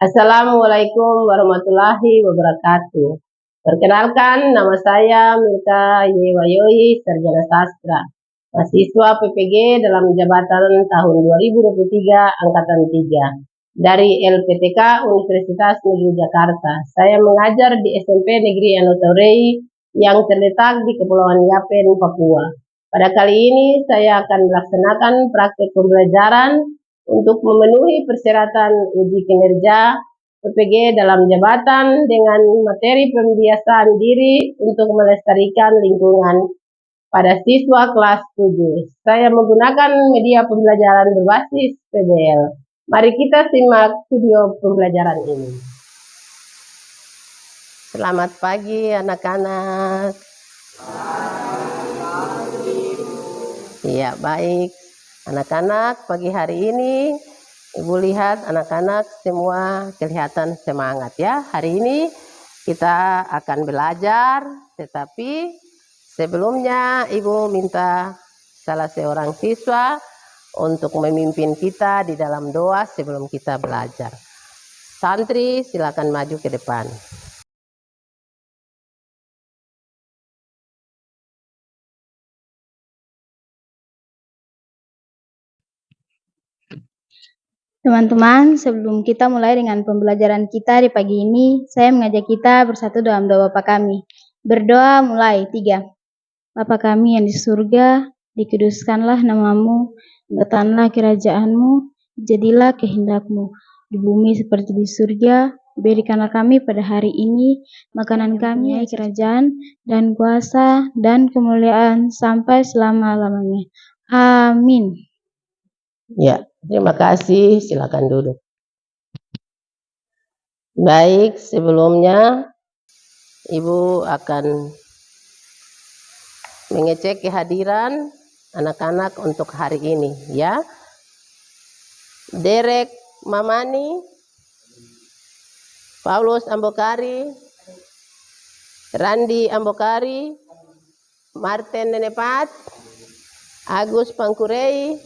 Assalamualaikum warahmatullahi wabarakatuh. Perkenalkan, nama saya Milka Yewayoi, Sarjana Sastra, mahasiswa PPG dalam jabatan tahun 2023 Angkatan 3 dari LPTK Universitas Negeri Jakarta. Saya mengajar di SMP Negeri Anotorei yang terletak di Kepulauan Yapen, Papua. Pada kali ini saya akan melaksanakan praktek pembelajaran untuk memenuhi persyaratan uji kinerja PPG dalam jabatan dengan materi pembiasaan diri untuk melestarikan lingkungan pada siswa kelas 7. Saya menggunakan media pembelajaran berbasis PBL. Mari kita simak video pembelajaran ini. Selamat pagi anak-anak. Iya, baik. Anak-anak, pagi hari ini Ibu lihat anak-anak semua kelihatan semangat ya. Hari ini kita akan belajar, tetapi sebelumnya Ibu minta salah seorang siswa untuk memimpin kita di dalam doa sebelum kita belajar. Santri, silakan maju ke depan. Teman-teman, sebelum kita mulai dengan pembelajaran kita di pagi ini, saya mengajak kita bersatu dalam doa Bapa kami. Berdoa mulai 3. Bapa kami yang di surga, dikuduskanlah namamu, datanglah kerajaanmu, jadilah kehendakmu, di bumi seperti di surga. Berikanlah kami pada hari ini makanan kami, kerajaan dan kuasa dan kemuliaan sampai selama-lamanya. Amin. Ya, terima kasih. Silakan duduk. Baik, sebelumnya Ibu akan mengecek kehadiran anak-anak untuk hari ini ya. Derek Mamani, Paulus Ambokari, Randi Ambokari, Martin Nenepat, Agus Pangkurei,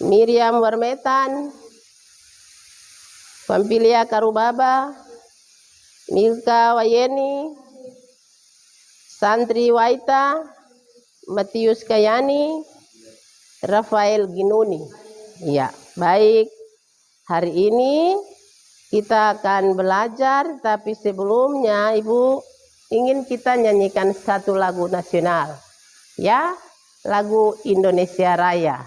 Miriam Warmetan, Pampilia Karubaba, Milka Wayeni, Sandri Waita, Matius Kayani, Rafael Ginuni. Ya, baik. Hari ini kita akan belajar, tapi sebelumnya Ibu ingin kita nyanyikan satu lagu nasional. Ya, lagu Indonesia Raya.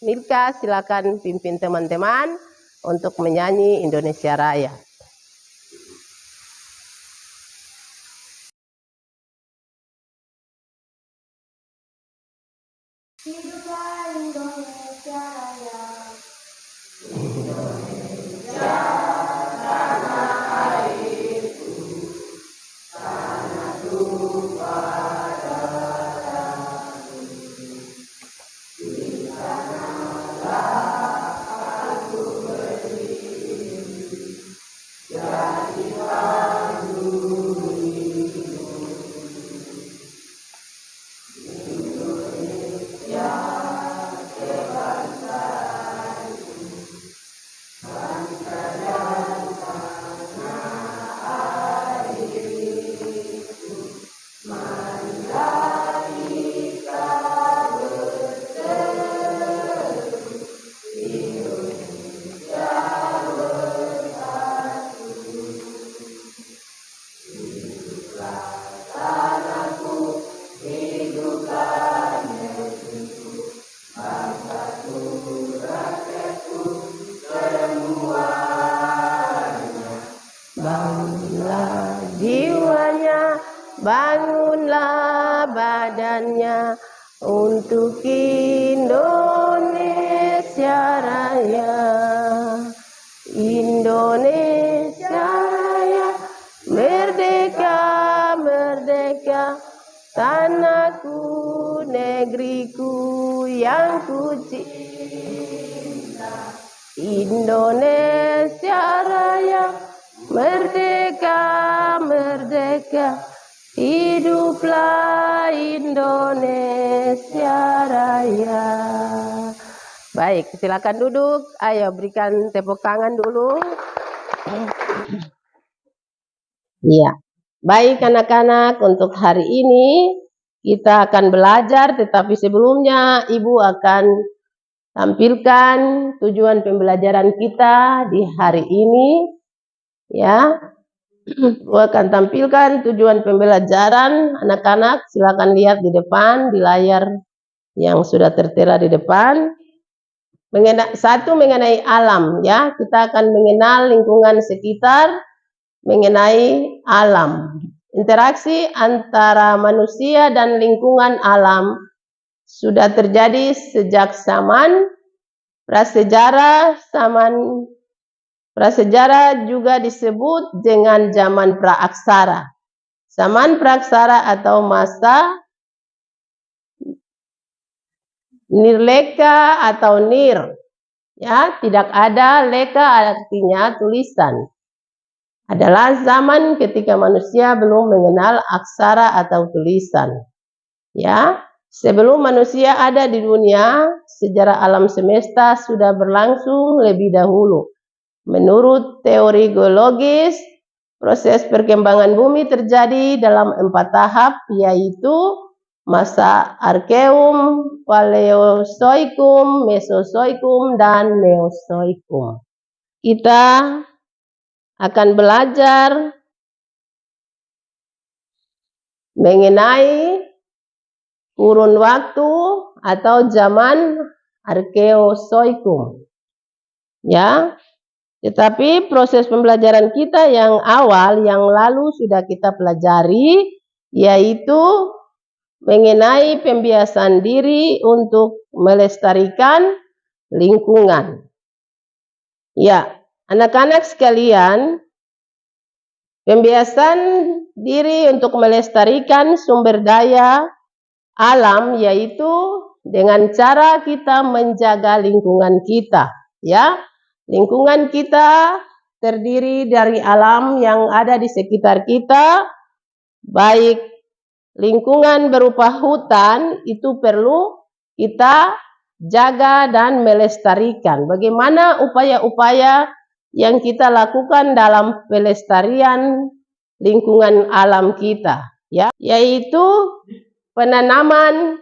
Milka, silakan pimpin teman-teman untuk menyanyi Indonesia Raya. Hiduplah Indonesia Raya. Bangunlah jiwanya, bangunlah badannya untuk Indonesia Raya. Indonesia Raya, merdeka, merdeka, tanahku, negeriku yang ku cinta. Indonesia Raya, merdeka, merdeka, hiduplah Indonesia Raya. Baik, silakan duduk. Ayo berikan tepuk tangan dulu. Iya. Baik anak-anak, untuk hari ini kita akan belajar, tetapi sebelumnya Ibu akan tampilkan tujuan pembelajaran kita di hari ini. Ya, Ibu akan tampilkan tujuan pembelajaran. Anak-anak silakan lihat di depan, di layar yang sudah tertera di depan. Satu, mengenai alam, ya. Kita akan mengenal lingkungan sekitar, mengenai alam. Interaksi antara manusia dan lingkungan alam sudah terjadi sejak zaman prasejarah. Prasejarah juga disebut dengan zaman praaksara. Zaman praaksara atau masa nirleka atau nir, ya, tidak ada leka artinya tulisan. Adalah zaman ketika manusia belum mengenal aksara atau tulisan. Ya, sebelum manusia ada di dunia, sejarah alam semesta sudah berlangsung lebih dahulu. Menurut teori geologis, proses perkembangan bumi terjadi dalam 4 tahap, yaitu masa Arkeum, Paleozoikum, Mesozoikum, dan Neozoikum. Kita akan belajar mengenai kurun waktu atau zaman Arkeozoikum. Ya, tetapi proses pembelajaran kita yang awal, yang lalu sudah kita pelajari, yaitu mengenai pembiasaan diri untuk melestarikan lingkungan. Ya, anak-anak sekalian, pembiasaan diri untuk melestarikan sumber daya alam yaitu dengan cara kita menjaga lingkungan kita, ya. Lingkungan kita terdiri dari alam yang ada di sekitar kita, baik lingkungan berupa hutan itu perlu kita jaga dan melestarikan. Bagaimana upaya-upaya yang kita lakukan dalam pelestarian lingkungan alam kita, ya, yaitu penanaman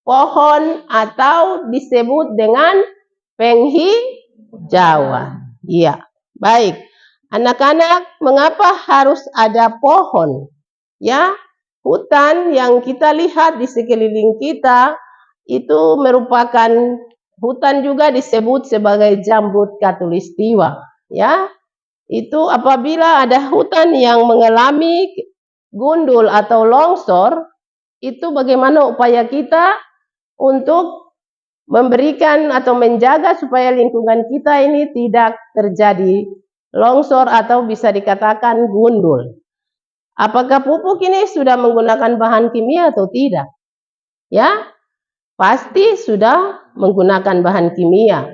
pohon atau disebut dengan penghijauan. Iya, baik. Anak-anak, mengapa harus ada pohon? Ya, hutan yang kita lihat di sekeliling kita itu merupakan hutan juga disebut sebagai jambut khatulistiwa. Ya, itu apabila ada hutan yang mengalami gundul atau longsor, itu bagaimana upaya kita untuk memberikan atau menjaga supaya lingkungan kita ini tidak terjadi longsor atau bisa dikatakan gundul. Apakah pupuk ini sudah menggunakan bahan kimia atau tidak? Ya, pasti sudah menggunakan bahan kimia.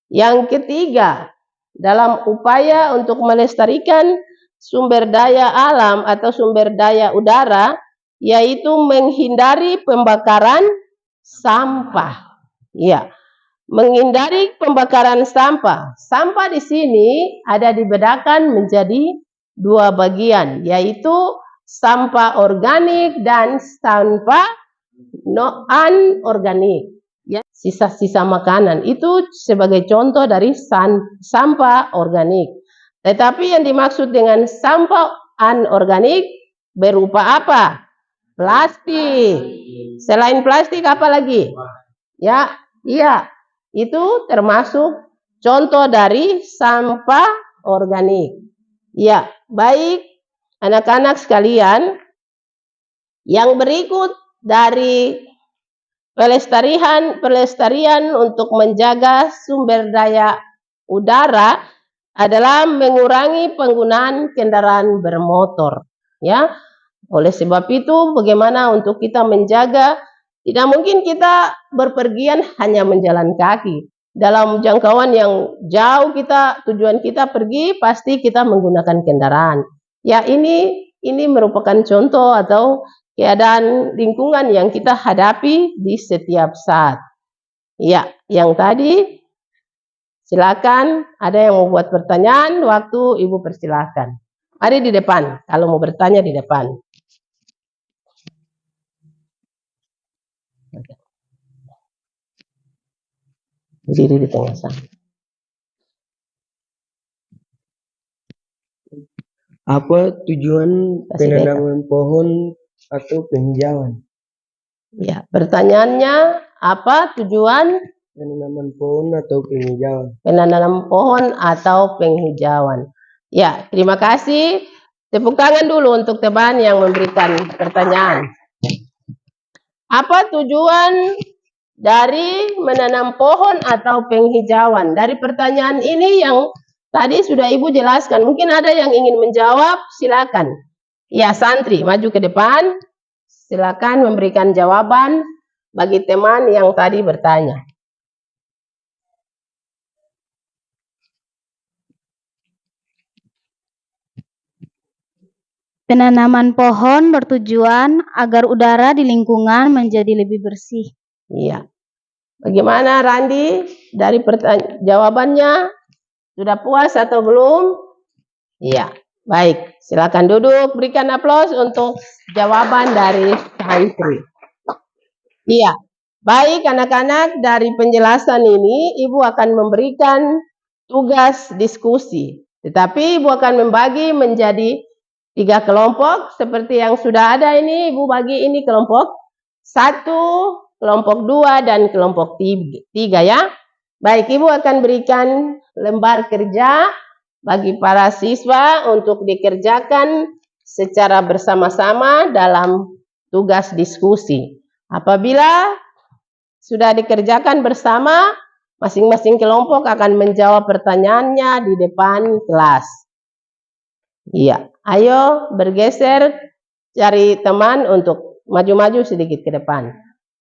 Yang ketiga, dalam upaya untuk melestarikan sumber daya alam atau sumber daya udara, yaitu menghindari pembakaran sampah. Ya, menghindari pembakaran sampah. Sampah di sini ada dibedakan menjadi 2 bagian, yaitu sampah organik dan sampah non-organik. Ya, sisa-sisa makanan itu sebagai contoh dari sampah organik. Tetapi yang dimaksud dengan sampah anorganik berupa apa? Plastik. Selain plastik apa lagi? Ya, iya, itu termasuk contoh dari sampah organik. Ya, baik anak-anak sekalian, yang berikut dari pelestarian untuk menjaga sumber daya udara adalah mengurangi penggunaan kendaraan bermotor. Ya, oleh sebab itu bagaimana untuk kita menjaga, tidak mungkin kita berpergian hanya menjalan kaki. Dalam jangkauan yang jauh tujuan kita pergi, pasti kita menggunakan kendaraan. Ya, ini merupakan contoh atau keadaan lingkungan yang kita hadapi di setiap saat. Ya, yang tadi silakan, ada yang mau buat pertanyaan, waktu Ibu persilakan. Mari di depan, kalau mau bertanya di depan. Berdiri di tengah sana. Apa tujuan Kasih penanaman pohon atau penghijauan? Ya, pertanyaannya apa tujuan Penanaman pohon atau penghijauan? penanam pohon atau penghijauan? Ya, terima kasih. Tepuk tangan dulu untuk teman yang memberikan pertanyaan. Apa tujuan dari menanam pohon atau penghijauan? Dari pertanyaan ini yang tadi sudah Ibu jelaskan. Mungkin ada yang ingin menjawab, silakan. Ya, santri, maju ke depan. Silakan memberikan jawaban bagi teman yang tadi bertanya. Penanaman pohon bertujuan agar udara di lingkungan menjadi lebih bersih. Iya. Bagaimana Randi? Dari jawabannya sudah puas atau belum? Iya. Baik, silakan duduk. Berikan aplaus untuk jawaban dari santri. Iya. Baik anak-anak, dari penjelasan ini Ibu akan memberikan tugas diskusi. Tetapi Ibu akan membagi menjadi 3 kelompok seperti yang sudah ada ini. Ibu bagi ini kelompok 1, kelompok 2, dan kelompok 3 ya. Baik, Ibu akan berikan lembar kerja bagi para siswa untuk dikerjakan secara bersama-sama dalam tugas diskusi. Apabila sudah dikerjakan bersama, masing-masing kelompok akan menjawab pertanyaannya di depan kelas. Iya, ayo bergeser, cari teman untuk maju-maju sedikit ke depan.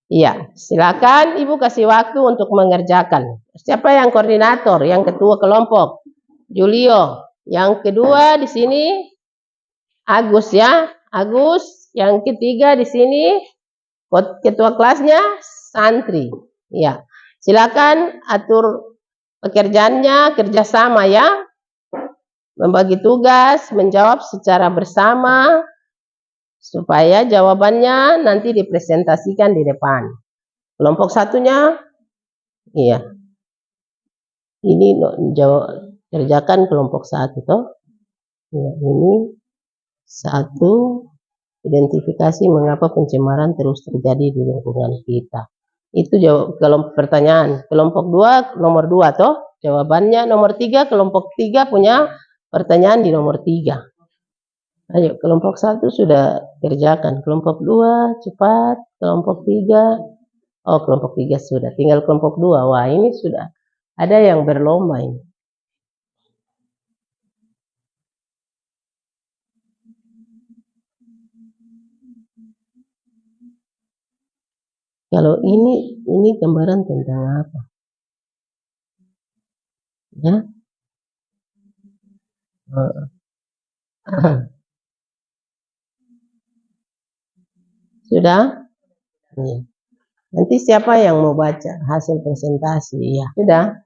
Iya, silakan Ibu kasih waktu untuk mengerjakan. Siapa yang koordinator? Yang ketua kelompok? Julio. Yang kedua di sini Agus ya. Agus. Yang ketiga di sini ketua kelasnya santri. Ya, silakan atur pekerjaannya kerjasama ya. Membagi tugas, menjawab secara bersama supaya jawabannya nanti dipresentasikan di depan. Kelompok satunya, iya. Ini kerjakan kelompok 1 toh. Ya, ini 1, identifikasi mengapa pencemaran terus terjadi di lingkungan kita. Itu jawab kelompok pertanyaan. Kelompok 2 nomor 2 toh. Jawabannya nomor 3, kelompok 3 punya pertanyaan di nomor 3. Ayo, kelompok 1 sudah kerjakan. Kelompok 2 cepat. Kelompok 3. Oh, kelompok 3 sudah. Tinggal kelompok 2. Wah, ini sudah ada yang berlomba ini. Kalau ini gambaran tentang apa? Ya. Sudah? Ya. Nanti siapa yang mau baca hasil presentasi? Ya, sudah.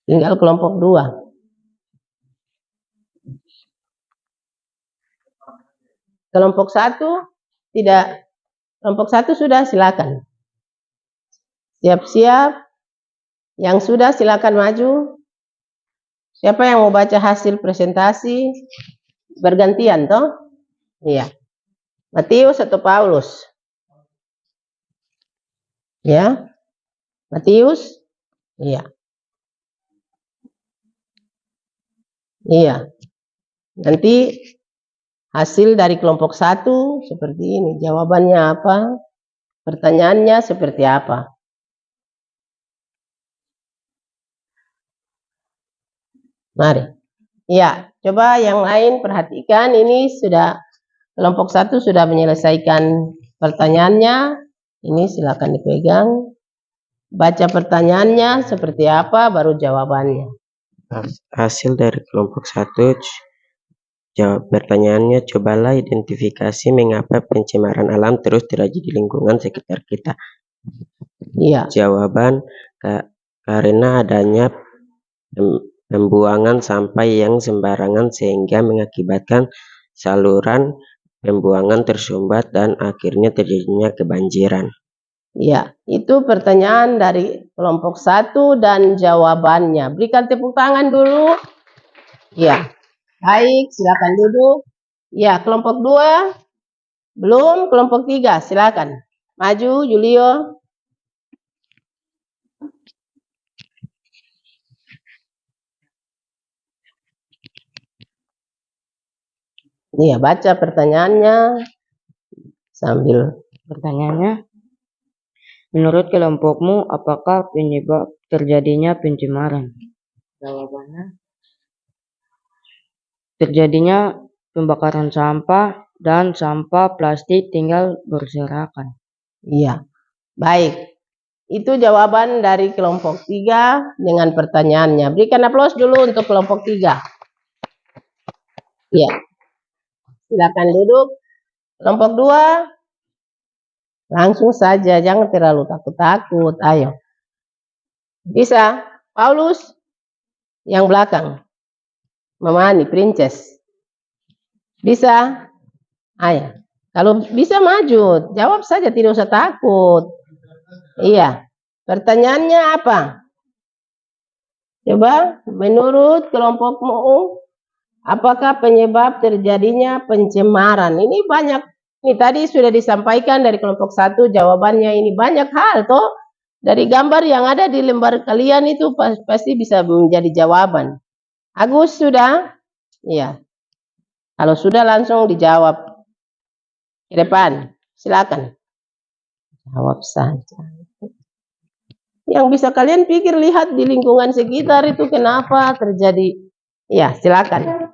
Tinggal kelompok 2. Kelompok 1 tidak. Kelompok 1 sudah, silakan. Siap-siap. Yang sudah silakan maju. Siapa yang mau baca hasil presentasi? Bergantian toh? Iya. Matius atau Paulus? Ya. Matius? Iya. Iya. Nanti hasil dari kelompok 1 seperti ini. Jawabannya apa? Pertanyaannya seperti apa? Mari. Ya, coba yang lain perhatikan. Ini sudah kelompok 1 sudah menyelesaikan pertanyaannya. Ini silakan dipegang. Baca pertanyaannya seperti apa, baru jawabannya. Hasil dari kelompok 1, jawab pertanyaannya, cobalah identifikasi mengapa pencemaran alam terus terjadi di lingkungan sekitar kita. Iya. Jawaban, karena adanya pembuangan sampah yang sembarangan sehingga mengakibatkan saluran pembuangan tersumbat dan akhirnya terjadinya kebanjiran. Ya, itu pertanyaan dari kelompok 1 dan jawabannya. Berikan tepuk tangan dulu. Ya, baik, silakan duduk. Ya, kelompok 2 belum, kelompok 3 silakan. Maju, Julio. Iya, baca pertanyaannya sambil. Pertanyaannya, menurut kelompokmu, apakah penyebab terjadinya pencemaran? Jawabannya, terjadinya pembakaran sampah dan sampah plastik tinggal berserakan. Iya, baik. Itu jawaban dari kelompok 3 dengan pertanyaannya. Berikan aplaus dulu untuk kelompok 3. Iya, silakan duduk. Kelompok 2, langsung saja, jangan terlalu takut-takut. Ayo. Bisa, Paulus yang belakang. Mamani, Princess. Bisa? Ayo. Kalau bisa maju, jawab saja, tidak usah takut. Iya. Pertanyaannya apa? Coba, menurut kelompokmu, apakah penyebab terjadinya pencemaran? Ini banyak. Ini tadi sudah disampaikan dari kelompok 1 jawabannya, ini banyak hal toh. Dari gambar yang ada di lembar kalian itu pasti bisa menjadi jawaban. Agus sudah? Iya. Kalau sudah langsung dijawab. Ke depan, silakan. Jawab saja. Yang bisa kalian pikir, lihat di lingkungan sekitar itu kenapa terjadi. Ya, silakan.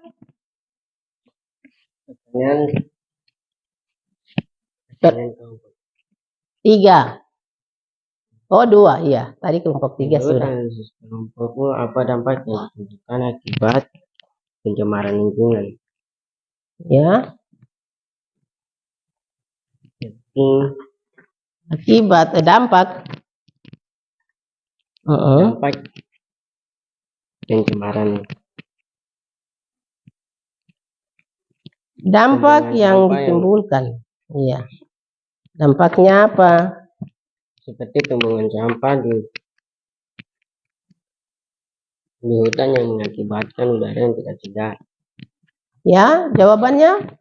Pertanyaan kelompok 3. Oh, 2, iya. Tadi kelompok 3 sudah. Kelompokmu, apa dampak yang ditimbulkan akibat pencemaran lingkungan? Ya. Akibat dampak. Dampak pencemaran. Dampak yang ditimbulkan. Iya. Dampaknya apa? Seperti pembuangan sampah di hutan yang mengakibatkan udara yang tidak segar. Ya, jawabannya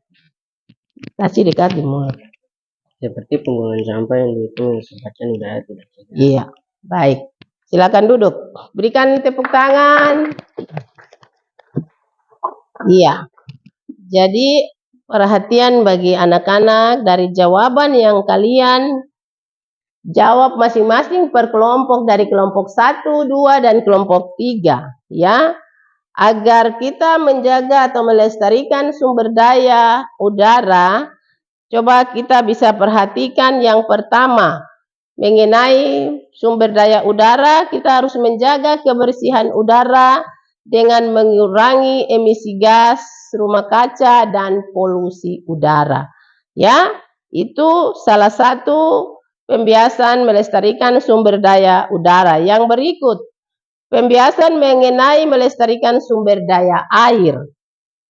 kasih dekat di mulut. Seperti pembuangan sampah yang di hutan yang mengakibatkan udara tidak segar. Iya, baik. Silakan duduk. Berikan tepuk tangan. Iya. Jadi perhatian bagi anak-anak dari jawaban yang kalian jawab masing-masing per kelompok dari kelompok 1, 2, dan kelompok 3. Ya. Agar kita menjaga atau melestarikan sumber daya udara, coba kita bisa perhatikan yang pertama. Mengenai sumber daya udara, kita harus menjaga kebersihan udara dengan mengurangi emisi gas rumah kaca dan polusi udara. Ya, itu salah satu pembiasaan melestarikan sumber daya udara. Yang berikut, pembiasaan mengenai melestarikan sumber daya air.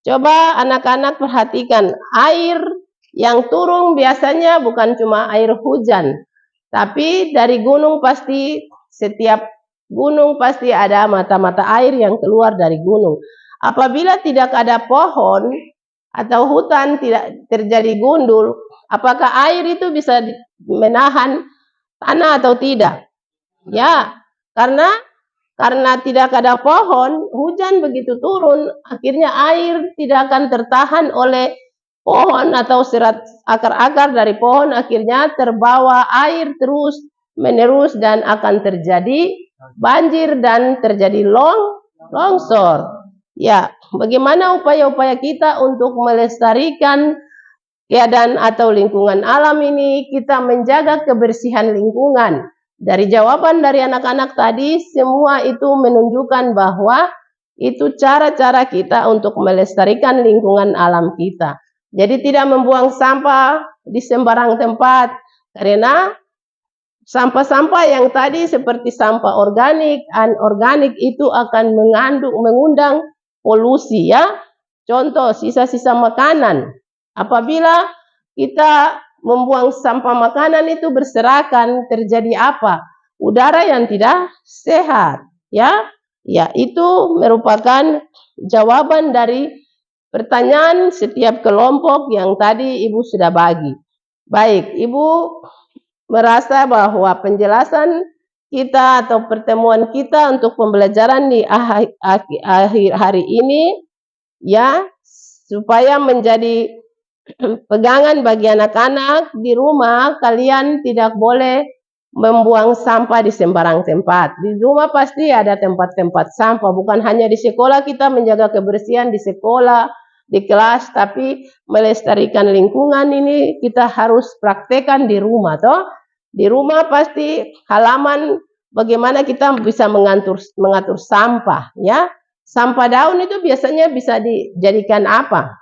Coba anak-anak perhatikan, air yang turun biasanya bukan cuma air hujan, tapi dari gunung pasti, setiap gunung pasti ada mata-mata air yang keluar dari gunung. Apabila tidak ada pohon atau hutan, tidak terjadi gundul, apakah air itu bisa menahan tanah atau tidak? Ya, karena tidak ada pohon, hujan begitu turun, akhirnya air tidak akan tertahan oleh pohon atau serat akar-akar dari pohon, akhirnya terbawa air terus menerus dan akan terjadi banjir dan terjadi longsor. Ya, bagaimana upaya-upaya kita untuk melestarikan keadaan atau lingkungan alam ini? Kita menjaga kebersihan lingkungan. Dari jawaban dari anak-anak tadi, semua itu menunjukkan bahwa Itu cara-cara kita untuk melestarikan lingkungan alam kita. Jadi tidak membuang sampah di sembarang tempat, karena sampah-sampah yang tadi seperti sampah organik, anorganik itu akan mengundang polusi ya. Contoh sisa-sisa makanan. Apabila kita membuang sampah makanan itu berserakan, terjadi apa? Udara yang tidak sehat ya. Ya, itu merupakan jawaban dari pertanyaan setiap kelompok yang tadi Ibu sudah bagi. Baik, Ibu merasa bahwa penjelasan kita atau pertemuan kita untuk pembelajaran di akhir hari ini ya, supaya menjadi pegangan bagi anak-anak di rumah, kalian tidak boleh membuang sampah di sembarang tempat. Di rumah pasti ada tempat-tempat sampah, bukan hanya di sekolah kita menjaga kebersihan di sekolah, di kelas, tapi melestarikan lingkungan ini kita harus praktekkan di rumah toh. Di rumah pasti halaman bagaimana kita bisa mengatur sampah ya. Sampah daun itu biasanya bisa dijadikan apa?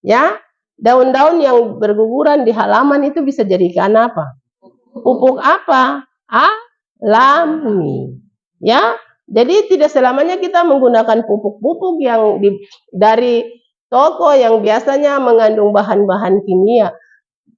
Ya, daun-daun yang berguguran di halaman itu bisa jadikan apa? Pupuk apa? Alami. Ya, jadi tidak selamanya kita menggunakan pupuk-pupuk yang dari toko yang biasanya mengandung bahan-bahan kimia.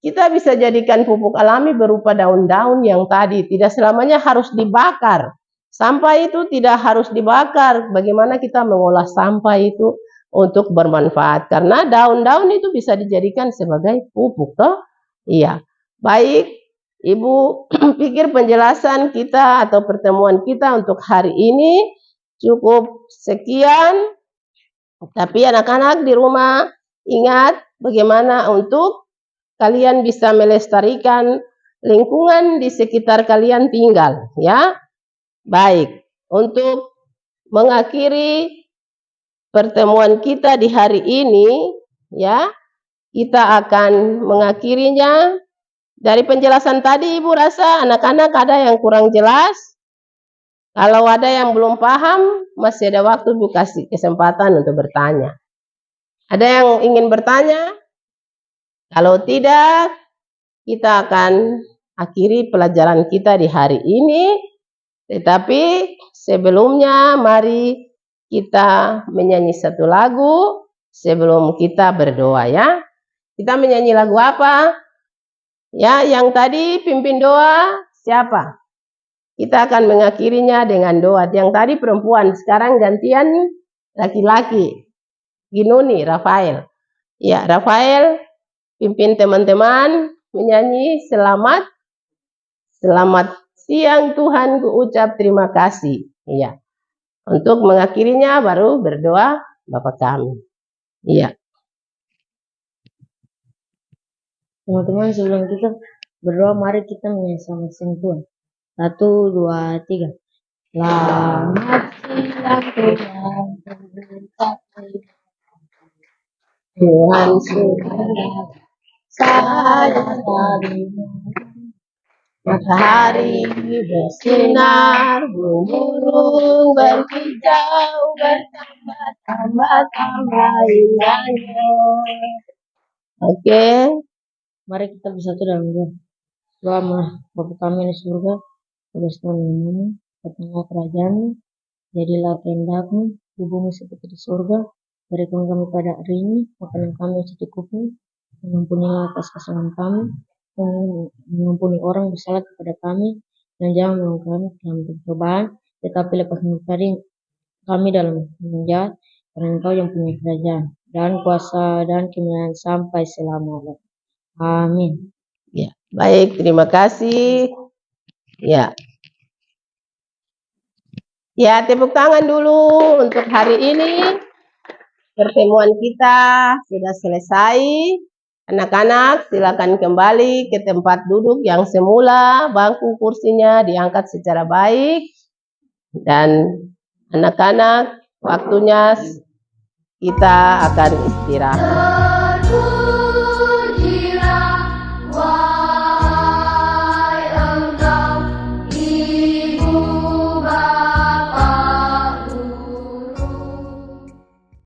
Kita bisa jadikan pupuk alami berupa daun-daun yang tadi. Tidak selamanya harus dibakar. Sampah itu tidak harus dibakar. Bagaimana kita mengolah sampah itu untuk bermanfaat? Karena daun-daun itu bisa dijadikan sebagai pupuk, toh? Iya. Baik. Ibu pikir penjelasan kita atau pertemuan kita untuk hari ini cukup sekian. Tapi anak-anak di rumah ingat bagaimana untuk kalian bisa melestarikan lingkungan di sekitar kalian tinggal ya. Baik, untuk mengakhiri pertemuan kita di hari ini ya, kita akan mengakhirinya. Dari penjelasan tadi Ibu rasa anak-anak ada yang kurang jelas? Kalau ada yang belum paham, masih ada waktu Ibu kasih kesempatan untuk bertanya. Ada yang ingin bertanya? Kalau tidak, kita akan akhiri pelajaran kita di hari ini. Tetapi sebelumnya mari kita menyanyi satu lagu sebelum kita berdoa ya. Kita menyanyi lagu apa? Ya, yang tadi pimpin doa siapa? Kita akan mengakhirinya dengan doa. Yang tadi perempuan, sekarang gantian laki-laki. Ginuni, Rafael. Ya, Rafael pimpin teman-teman menyanyi selamat siang Tuhan, ku ucap terima kasih. Ya. Untuk mengakhirinya baru berdoa Bapa kami. Iya. Teman-teman, sebelum kita berdoa, mari kita menyanyi selamat siang Tuhan. 1, 2, 3. Selamat siang Tuhan, Tuhan sudah saya darimu. Matahari bersinar, burung berhijau, bertambah-tambah indahnya. Oke. Mari kita bersatu dalam doa. Doa Bapa kami di surga, kuduskan namamu, datanglah kerajaan-Mu, jadilah kehendak-Mu di bumi seperti di surga. Berikan kami pada hari ini makanan kami secukupnya, mengampunilah atas kesalahan kami, mengampuni orang bersalah kepada kami, dan jangan membawa kami dalam pencobaan, tetapi lepaskan kami dalam jahat, karena Engkau yang punya kerajaan dan kuasa dan kemuliaan sampai selama-lamanya. Amin. Ya, baik, terima kasih. Ya. Ya, tepuk tangan dulu untuk hari ini. Pertemuan kita sudah selesai. Anak-anak silakan kembali ke tempat duduk yang semula, bangku kursinya diangkat secara baik. Dan anak-anak waktunya kita akan istirahat.